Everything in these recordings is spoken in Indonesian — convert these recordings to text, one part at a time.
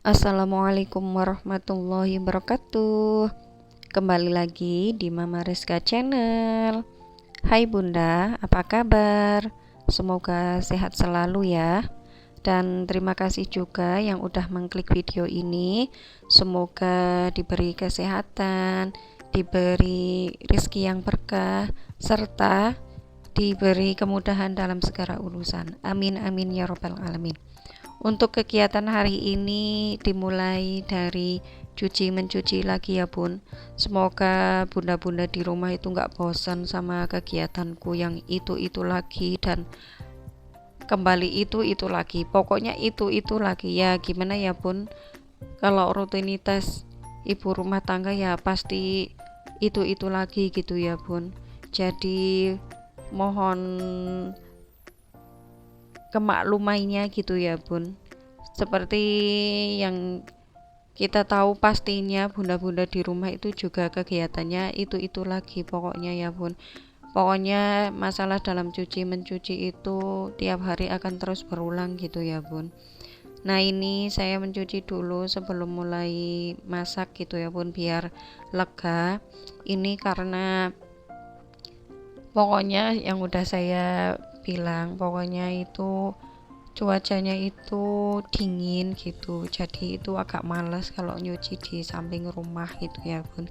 Assalamualaikum warahmatullahi wabarakatuh. Kembali lagi di Mama Rizka Channel. Hai Bunda, apa kabar? Semoga sehat selalu ya. Dan terima kasih juga yang udah mengklik video ini. Semoga diberi kesehatan, diberi rezeki yang berkah, serta diberi kemudahan dalam segala urusan. Amin amin ya robbal alamin. Untuk kegiatan hari ini dimulai dari cuci mencuci lagi ya bun. Semoga bunda-bunda di rumah itu nggak bosan sama kegiatanku yang itu lagi dan kembali itu lagi. Pokoknya itu lagi ya. Gimana ya bun? Kalau rutinitas ibu rumah tangga ya pasti itu lagi gitu ya bun. Jadi mohon kemaklumannya gitu ya bun. Seperti yang kita tahu pastinya bunda-bunda di rumah itu juga kegiatannya itu lagi pokoknya ya bun. Pokoknya masalah dalam cuci mencuci itu tiap hari akan terus berulang gitu ya bun. Nah ini saya mencuci dulu sebelum mulai masak gitu ya bun, biar lega. Ini karena pokoknya yang udah saya bilang, pokoknya itu cuacanya itu dingin gitu, jadi itu agak males kalau nyuci di samping rumah gitu ya bun.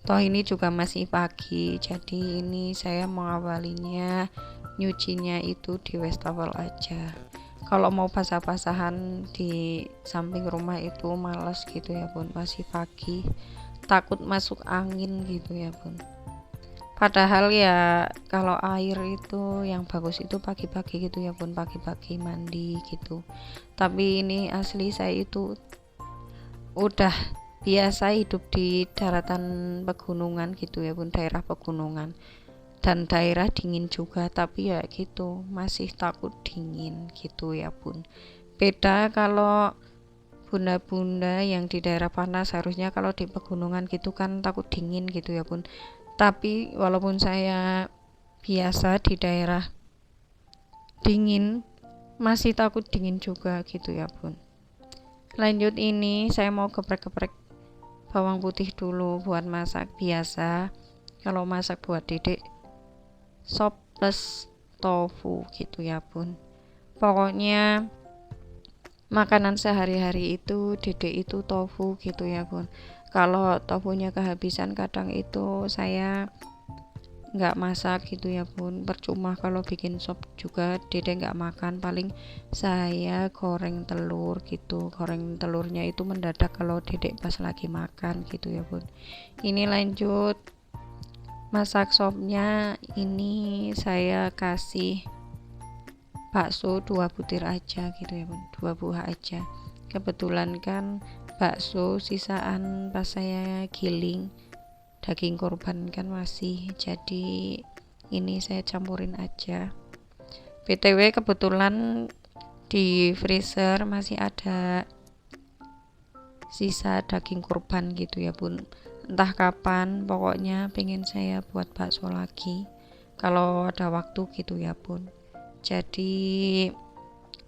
Toh ini juga masih pagi, jadi ini saya mengawalinya nyucinya itu di wastafel aja. Kalau mau basah-basahan di samping rumah itu males gitu ya bun, masih pagi, takut masuk angin gitu ya bun. Padahal ya kalau air itu yang bagus itu pagi-pagi gitu ya bun, pagi-pagi mandi gitu. Tapi ini asli saya itu udah biasa hidup di daratan pegunungan gitu ya bun, daerah pegunungan dan daerah dingin juga, tapi ya gitu masih takut dingin gitu ya bun. Beda kalau bunda-bunda yang di daerah panas, harusnya kalau di pegunungan gitu kan takut dingin gitu ya bun. Tapi walaupun saya biasa di daerah dingin, masih takut dingin juga gitu ya bun. Lanjut, ini saya mau geprek-geprek bawang putih dulu buat masak biasa. Kalau masak buat dedek sop plus tofu gitu ya bun. Pokoknya makanan sehari-hari itu dedek itu tofu gitu ya bun. Kalau tofunya kehabisan kadang itu saya nggak masak gitu ya bun, percuma kalau bikin sop juga dede nggak makan, paling saya goreng telur gitu. Goreng telurnya itu mendadak kalau dedek pas lagi makan gitu ya bun. Ini lanjut masak sopnya. Ini saya kasih bakso 2 butir aja gitu ya bun, 2 buah aja. Kebetulan kan bakso sisaan pas saya giling daging korban kan masih, jadi ini saya campurin aja. BTW kebetulan di freezer masih ada sisa daging korban gitu ya bun, entah kapan pokoknya pengen saya buat bakso lagi kalau ada waktu gitu ya bun. Jadi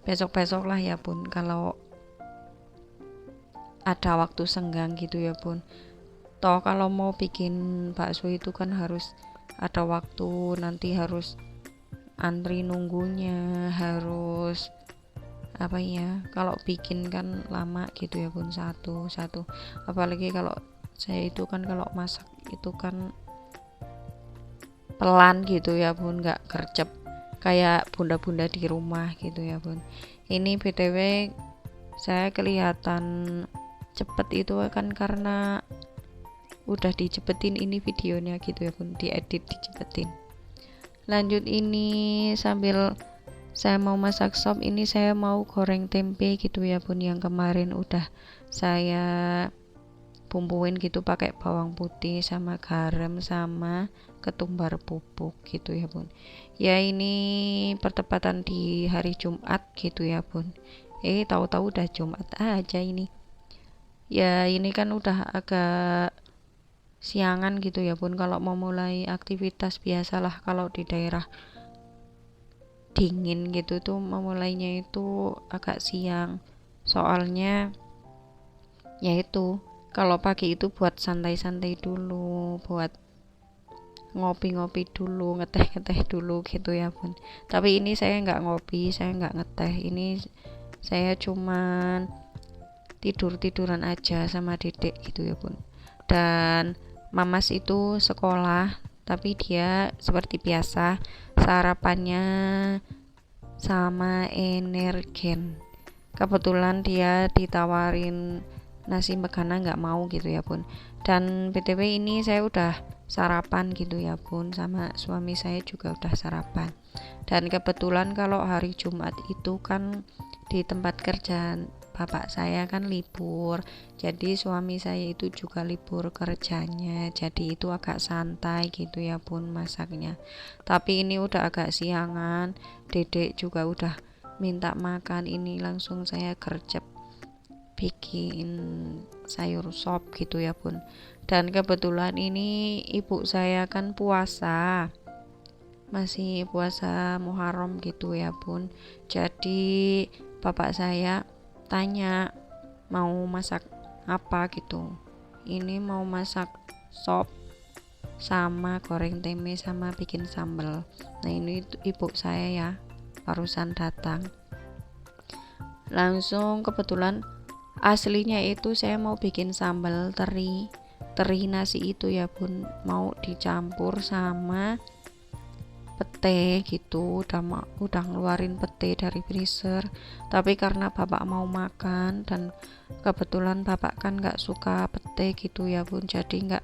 besok-besok lah ya bun, kalau ada waktu senggang gitu ya bun. Toh kalau mau bikin bakso itu kan harus ada waktu, nanti harus antri nunggunya, harus apa ya, kalau bikin kan lama gitu ya bun, satu apalagi kalau saya itu kan kalau masak itu kan pelan gitu ya bun, nggak gercep kayak bunda-bunda di rumah gitu ya bun. Ini btw saya kelihatan cepet itu kan karena udah dicepetin ini videonya gitu ya bun, diedit dicepetin. Lanjut, ini sambil saya mau masak sop, ini saya mau goreng tempe gitu ya bun, yang kemarin udah saya bumbuin gitu pakai bawang putih sama garam sama ketumbar bubuk gitu ya bun. Ya ini pertepatan di hari Jumat gitu ya bun. Tahu-tahu udah Jumat aja ini. Ya ini kan udah agak siangan gitu ya bun, kalau mau mulai aktivitas. Biasalah kalau di daerah dingin gitu tuh memulainya itu agak siang, soalnya Yaitu kalau pagi itu buat santai-santai dulu, buat ngopi-ngopi dulu, ngeteh-ngeteh dulu gitu ya bun. Tapi ini saya nggak ngopi, saya nggak ngeteh, ini saya cuman tidur-tiduran aja sama dedek gitu ya bun. Dan mamas itu sekolah, tapi dia seperti biasa sarapannya sama energen. Kebetulan dia ditawarin nasi megana nggak mau gitu ya bun. Dan btw ini saya udah sarapan gitu ya bun, sama suami saya juga udah sarapan. Dan kebetulan kalau hari Jumat itu kan di tempat kerja bapak saya kan libur, jadi suami saya itu juga libur kerjanya, jadi itu agak santai gitu ya bun masaknya. Tapi ini udah agak siangan, dedek juga udah minta makan, ini langsung saya gercep bikin sayur sop gitu ya bun. Dan kebetulan ini ibu saya kan puasa, masih puasa Muharram gitu ya bun. Jadi bapak saya tanya mau masak apa gitu, ini mau masak sop sama goreng tempe sama bikin sambal. Nah ini ibu saya ya barusan datang. Langsung kebetulan aslinya itu saya mau bikin sambal teri nasi itu ya bun, mau dicampur sama pete gitu, udah ngeluarin pete dari freezer. Tapi karena bapak mau makan dan kebetulan bapak kan nggak suka pete gitu ya bun, jadi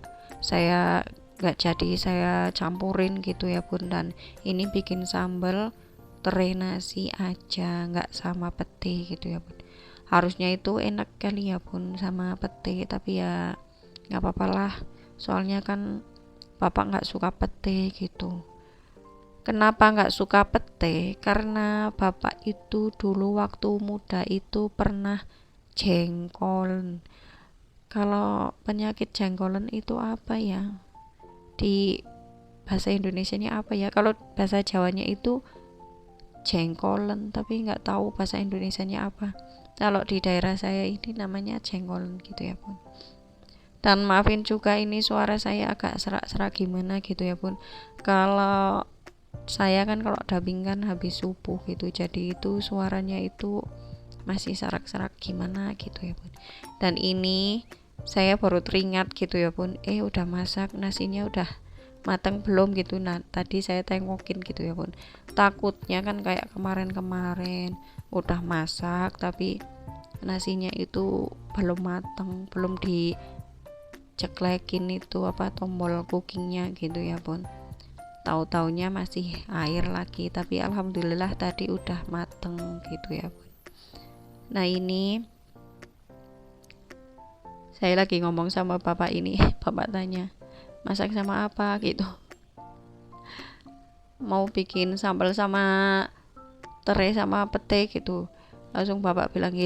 saya campurin gitu ya bun. Dan ini bikin sambal teri nasi aja, nggak sama pete gitu ya bun. Harusnya itu enak kali ya bun sama pete, tapi ya nggak apa-apa lah, soalnya kan bapak nggak suka pete gitu. Kenapa nggak suka pete? Karena bapak itu dulu waktu muda itu pernah jengkol. Kalau penyakit jengkolen itu apa ya? Di bahasa Indonesianya apa ya? Kalau bahasa Jawanya itu jengkolen, tapi nggak tahu bahasa Indonesianya apa. Kalau di daerah saya ini namanya jengkolen gitu ya bun. Dan maafin juga ini suara saya agak serak-serak gimana gitu ya bun. Kalau saya kan kalau dubbing kan habis subuh gitu, jadi itu suaranya itu masih serak-serak gimana gitu ya bun. Dan ini saya baru teringat gitu ya bun, udah masak nasinya, udah matang belum gitu. Nah tadi saya tengokin gitu ya bun, takutnya kan kayak kemarin-kemarin udah masak tapi nasinya itu belum matang, belum diceklekin itu apa tombol cookingnya gitu ya bun. Tahu-taunya masih air lagi, tapi alhamdulillah tadi udah mateng gitu ya bun. Nah ini saya lagi ngomong sama bapak ini bapak tanya masak sama apa gitu, mau bikin sambal sama tere sama pete gitu. Langsung bapak bilang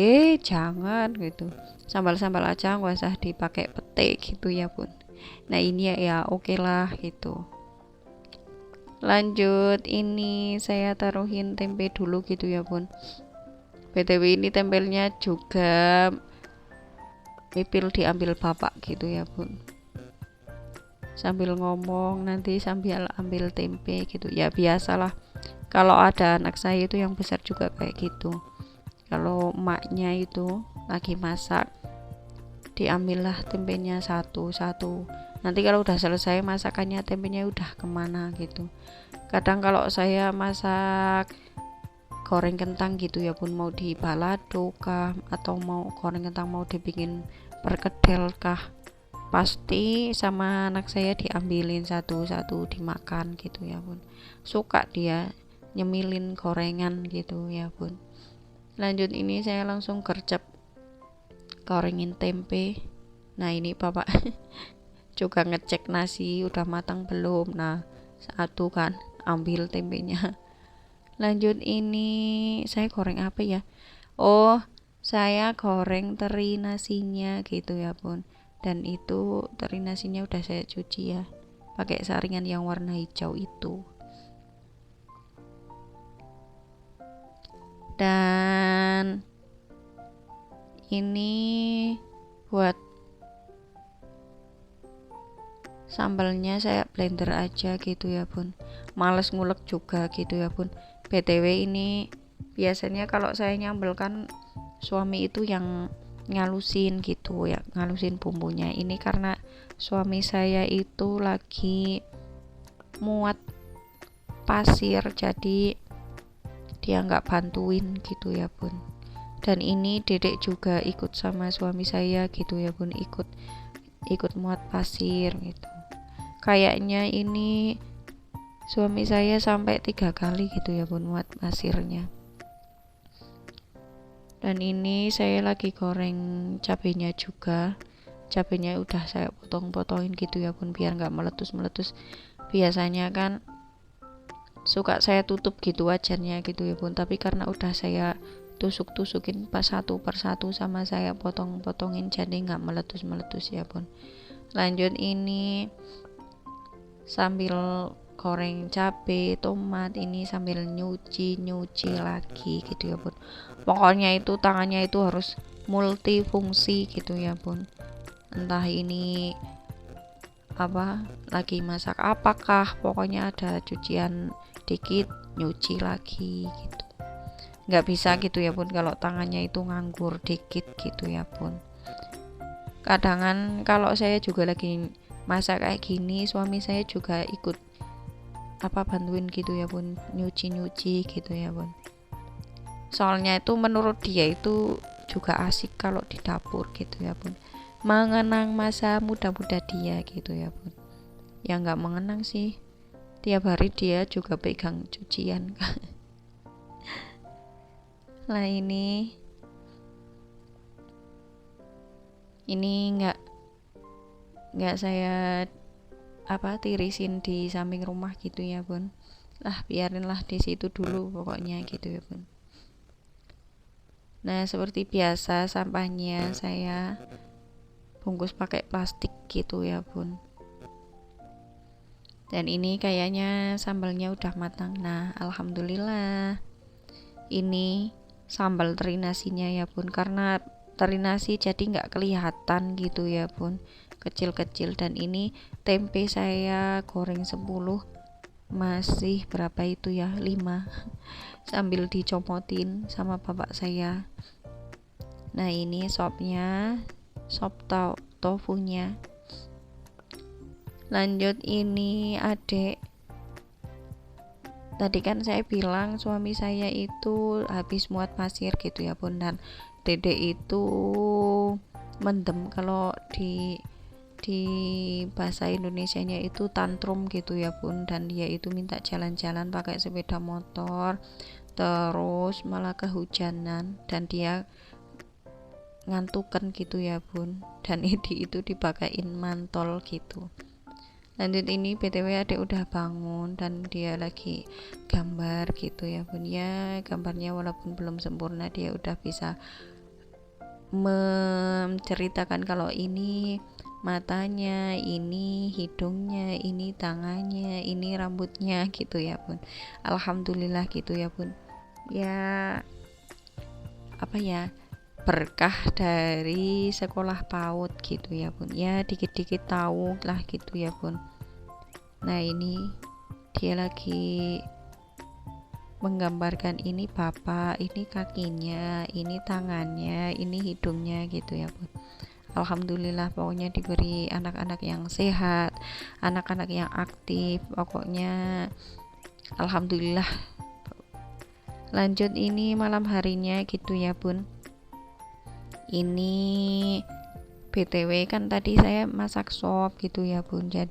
jangan gitu, sambal-sambal aja nggak usah dipakai pete gitu ya bun. Nah ini ya oke lah gitu. Lanjut, ini saya taruhin tempe dulu gitu ya bun. BTW ini tempelnya juga mipil diambil bapak gitu ya bun, sambil ngomong nanti sambil ambil tempe gitu ya. Biasalah kalau ada anak saya itu yang besar juga kayak gitu, kalau emaknya itu lagi masak diambillah tempenya satu-satu, nanti kalau udah selesai masakannya tempenya udah kemana gitu. Kadang kalau saya masak goreng kentang gitu ya bun, mau di balado kah atau mau goreng kentang mau dibikin perkedel kah, pasti sama anak saya diambilin satu-satu dimakan gitu ya bun. Suka dia nyemilin gorengan gitu ya bun. Lanjut, ini saya langsung gercep gorengin tempe. Nah ini bapak juga ngecek nasi udah matang belum. Nah satu kan ambil tempenya. Lanjut, ini saya goreng apa ya, oh saya goreng teri nasinya gitu ya bun. Dan itu teri nasinya udah saya cuci ya, pakai saringan yang warna hijau itu. Dan ini buat sambalnya saya blender aja gitu ya bun, males ngulek juga gitu ya bun. BTW ini biasanya kalau saya nyambel kan suami itu yang ngalusin gitu ya, ngalusin bumbunya. Ini karena suami saya itu lagi muat pasir, jadi dia nggak bantuin gitu ya bun. Dan ini dedek juga ikut sama suami saya gitu ya bun, ikut muat pasir gitu. Kayaknya ini suami saya sampai 3 kali gitu ya bun muat pasirnya. Dan ini saya lagi goreng cabenya juga. Cabenya udah saya potong-potongin gitu ya bun, biar nggak meletus-meletus. Biasanya kan suka saya tutup gitu wajannya gitu ya bun, tapi karena udah saya tusuk-tusukin pas satu persatu sama saya potong-potongin, jadi nggak meletus-meletus ya bun. Lanjut ini sambil goreng cabe, tomat, ini sambil nyuci lagi gitu ya bun. Pokoknya itu tangannya itu harus multifungsi gitu ya bun. Entah ini apa lagi masak apakah, pokoknya ada cucian dikit nyuci lagi gitu. Nggak bisa gitu ya bun kalau tangannya itu nganggur dikit gitu ya bun. Kadangan kalau saya juga lagi masak kayak gini, suami saya juga ikut bantuin gitu ya bun, nyuci gitu ya bun. Soalnya itu menurut dia itu juga asik kalau di dapur gitu ya bun, mengenang masa muda-muda dia gitu ya bun. Ya nggak mengenang sih, tiap hari dia juga pegang cucian. Lah ini nggak saya tirisin di samping rumah gitu ya bun. Lah biarinlah di situ dulu pokoknya gitu ya bun. Nah seperti biasa sampahnya saya bungkus pakai plastik gitu ya bun. Dan ini kayaknya sambalnya udah matang. Nah alhamdulillah ini sambal terinasinya ya bun, karena terinasi jadi nggak kelihatan gitu ya bun, kecil-kecil. Dan ini tempe saya goreng 10, masih berapa itu ya, 5 sambil dicopotin sama bapak saya. Nah ini sopnya, sop tofunya. Lanjut ini adek, tadi kan saya bilang suami saya itu habis muat pasir gitu ya bun, dan dedek itu mendem, kalau di bahasa Indonesianya itu tantrum gitu ya bun. Dan dia itu minta jalan-jalan pakai sepeda motor, terus malah kehujanan dan dia ngantukan gitu ya bun, dan itu dipakain mantol gitu. Lanjut ini BTW adek udah bangun dan dia lagi gambar gitu ya bun. Ya gambarnya walaupun belum sempurna, dia udah bisa menceritakan kalau ini matanya, ini hidungnya, ini tangannya, ini rambutnya gitu ya bun. Alhamdulillah gitu ya bun. Ya berkah dari sekolah PAUD gitu ya bun. Ya dikit-dikit tahu lah gitu ya bun. Nah ini dia lagi menggambarkan, ini bapak, ini kakinya, ini tangannya, ini hidungnya gitu ya bun. Alhamdulillah pokoknya diberi anak-anak yang sehat, anak-anak yang aktif, pokoknya alhamdulillah. Lanjut ini malam harinya gitu ya bun. Ini BTW kan tadi saya masak sop gitu ya bun, jadi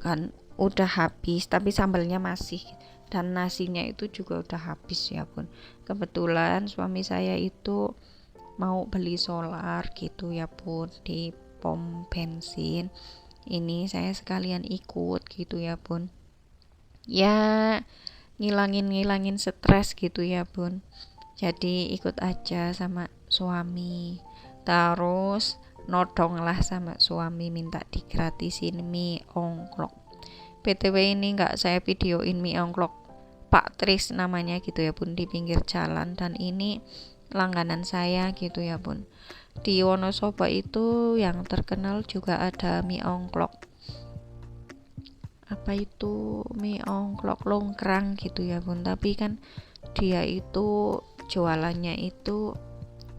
kan udah habis tapi sambalnya masih, dan nasinya itu juga udah habis ya bun. Kebetulan suami saya itu mau beli solar gitu ya bun di pom bensin. Ini saya sekalian ikut gitu ya bun, ya ngilangin stres gitu ya bun. Jadi ikut aja sama suami, terus nodong lah sama suami minta digratisin mie ongklok. BTW ini nggak saya videoin mie ongklok Pak Tris namanya gitu ya bun, di pinggir jalan, dan ini langganan saya gitu ya bun. Di Wonosobo itu yang terkenal juga ada mie ongklok. Apa itu mie ongklok longkrang gitu ya bun, tapi kan dia itu jualannya itu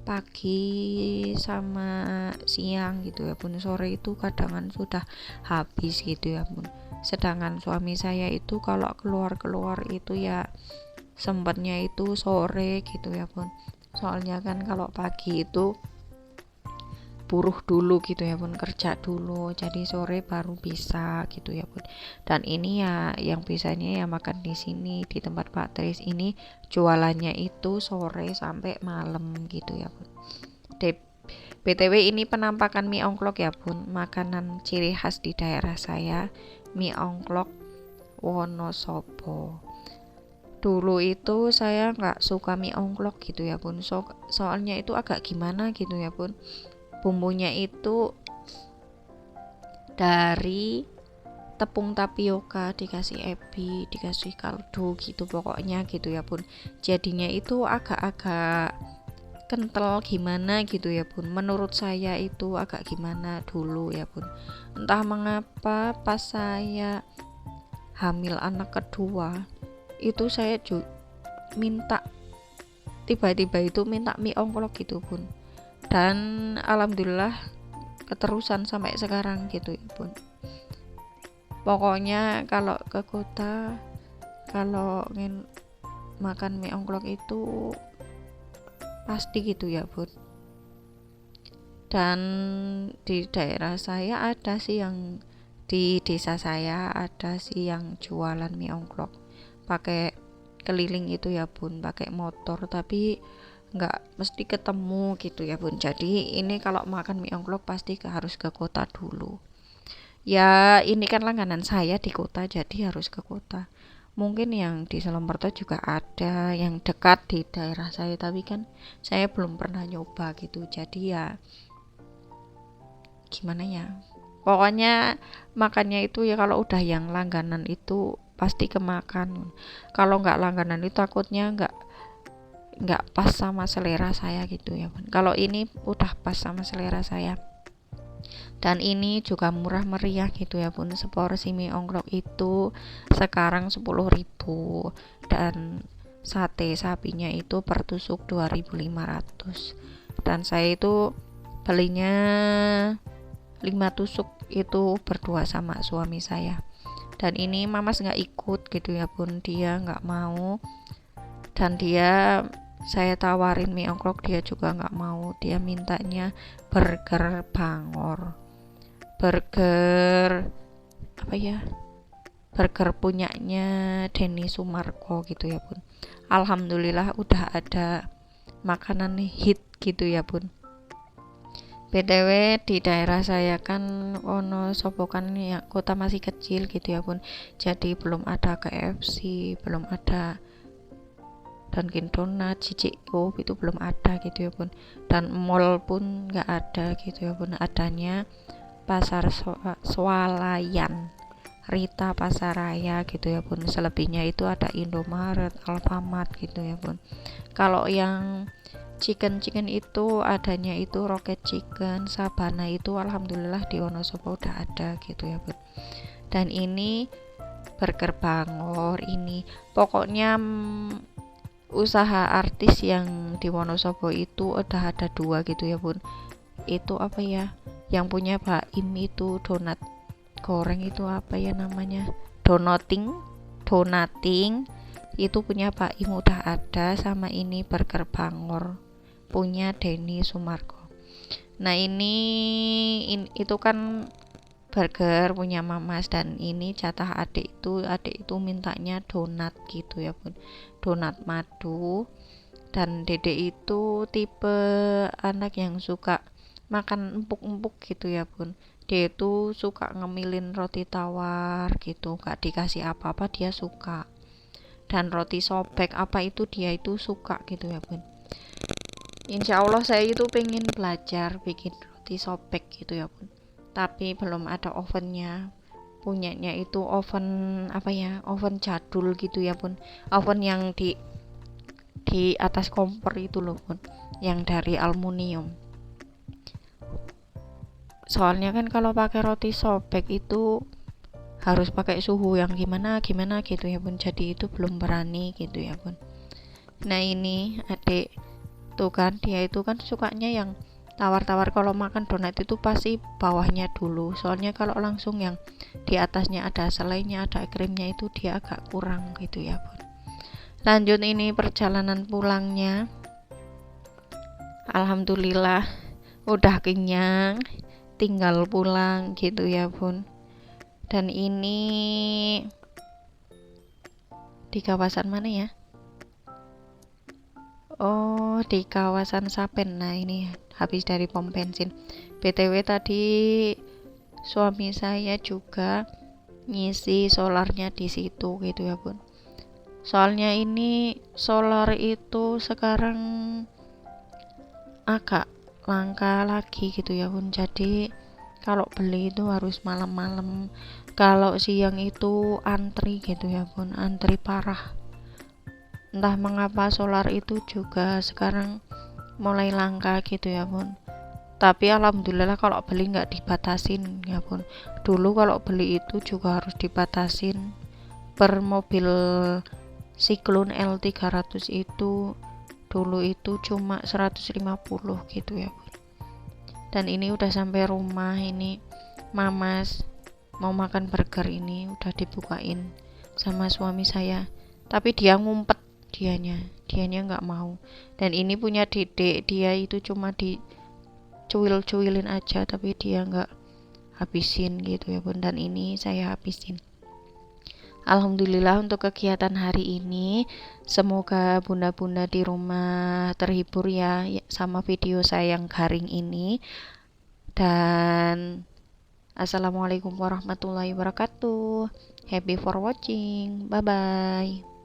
pagi sama siang gitu ya bun, sore itu kadang sudah habis gitu ya bun. Sedangkan suami saya itu kalau keluar itu ya sempatnya itu sore gitu ya bun, soalnya kan kalau pagi itu buruh dulu gitu ya bun, kerja dulu, jadi sore baru bisa gitu ya bun. Dan ini ya yang biasanya ya makan di sini di tempat Pak Tris ini jualannya itu sore sampai malam gitu ya bun. BTW ini penampakan mie ongklok ya bun, makanan ciri khas di daerah saya, mie ongklok Wonosobo. Dulu itu saya nggak suka mie ongklok gitu ya bun, soalnya itu agak gimana gitu ya bun, bumbunya itu dari tepung tapioka dikasih ebi, dikasih kaldu gitu pokoknya gitu ya bun. Jadinya itu agak-agak kental gimana gitu ya bun, menurut saya itu agak gimana dulu ya bun. Entah mengapa pas saya hamil anak kedua itu saya minta, tiba-tiba itu minta mie ongklok gitu bun, dan alhamdulillah keterusan sampai sekarang gitu ya bun. Pokoknya kalau ke kota, kalau ingin makan mie ongklok itu pasti gitu ya bun. Dan di daerah saya ada sih, yang di desa saya ada sih yang jualan mie ongklok pakai keliling itu ya bun, pakai motor, tapi nggak mesti ketemu gitu ya bun. Jadi ini kalau makan mie ongklok pasti harus ke kota dulu. Ya ini kan langganan saya di kota, jadi harus ke kota. Mungkin yang di Selomperto juga ada yang dekat di daerah saya, tapi kan saya belum pernah nyoba gitu. Jadi ya gimana ya, pokoknya makannya itu ya kalau udah yang langganan itu pasti kemakan. Kalau nggak langganan itu takutnya nggak pas sama selera saya gitu ya. Kalau ini udah pas sama selera saya. Dan ini juga murah meriah gitu ya bun. Seporsi mie ongklok itu sekarang 10.000, dan sate sapinya itu per tusuk 2.500. Dan saya itu belinya 5 tusuk itu berdua sama suami saya. Dan ini mamas nggak ikut gitu ya bun, dia nggak mau. Dan saya tawarin mie ongklok, dia juga nggak mau, dia mintanya burger bangor, burger apa ya, burger punyanya Denny Sumarko gitu ya bun. Alhamdulillah udah ada makanan hit gitu ya bun. BTW di daerah saya kan Wonosobo kan ya kota masih kecil gitu ya bun, jadi belum ada KFC, belum ada Dunkin Donut, CCO itu belum ada gitu ya bun, dan mall pun nggak ada gitu ya bun. Adanya pasar swalayan, Rita Pasaraya gitu ya bun. Selebihnya itu ada Indomaret, Alfamart gitu ya bun. Kalau yang chicken itu adanya itu Rocket Chicken, Sabana itu alhamdulillah di Wonosobo udah ada gitu ya bun. Dan ini burger bangor ini pokoknya usaha artis yang di Wonosobo itu udah ada 2 gitu ya bun. Itu apa ya, yang punya Baim itu donat goreng itu apa ya namanya, donating itu punya Baim udah ada, sama ini burger bangor punya Denny Sumarko. Nah ini itu kan burger punya mamas, dan ini jatah adik itu mintanya donat gitu ya bun, donat madu. Dan dede itu tipe anak yang suka makan empuk-empuk gitu ya bun, dia itu suka ngemilin roti tawar gitu, gak dikasih apa-apa dia suka. Dan roti sobek apa itu dia itu suka gitu ya bun. Insya Allah saya itu pengen belajar bikin roti sobek gitu ya bun, tapi belum ada ovennya. Punyanya itu oven apa ya, oven jadul gitu ya bun, oven yang di atas kompor itu loh bun, yang dari aluminium. Soalnya kan kalau pakai roti sobek itu harus pakai suhu yang gimana gimana gitu ya bun, jadi itu belum berani gitu ya bun. Nah ini adik tuh kan, dia itu kan sukanya yang tawar-tawar, kalau makan donat itu pasti bawahnya dulu, soalnya kalau langsung yang di atasnya ada selainya ada krimnya itu dia agak kurang gitu ya bun. Lanjut ini perjalanan pulangnya, alhamdulillah udah kenyang, tinggal pulang gitu ya bun. Dan ini di kawasan mana ya? Oh, di kawasan Sapen. Nah, ini habis dari pom bensin. BTW tadi suami saya juga ngisi solarnya di situ gitu ya, Bun. Soalnya ini solar itu sekarang agak langka lagi gitu ya, Bun. Jadi kalau beli itu harus malam-malam. Kalau siang itu antri gitu ya, Bun. Antri parah. Entah mengapa solar itu juga sekarang mulai langka gitu ya bun. Tapi alhamdulillah kalau beli nggak dibatasin ya bun. Dulu kalau beli itu juga harus dibatasin. Per mobil Cyclone L300 itu dulu itu cuma 150 gitu ya bun. Dan ini udah sampai rumah, ini mamas mau makan burger, ini udah dibukain sama suami saya, tapi dia ngumpet, dianya nggak mau. Dan ini punya dedek, dia itu cuma dicuil-cuilin aja tapi dia nggak habisin gitu ya bun, dan ini saya habisin. Alhamdulillah untuk kegiatan hari ini, semoga bunda-bunda di rumah terhibur ya sama video saya yang garing ini. Dan assalamualaikum warahmatullahi wabarakatuh. Happy for watching. Bye bye.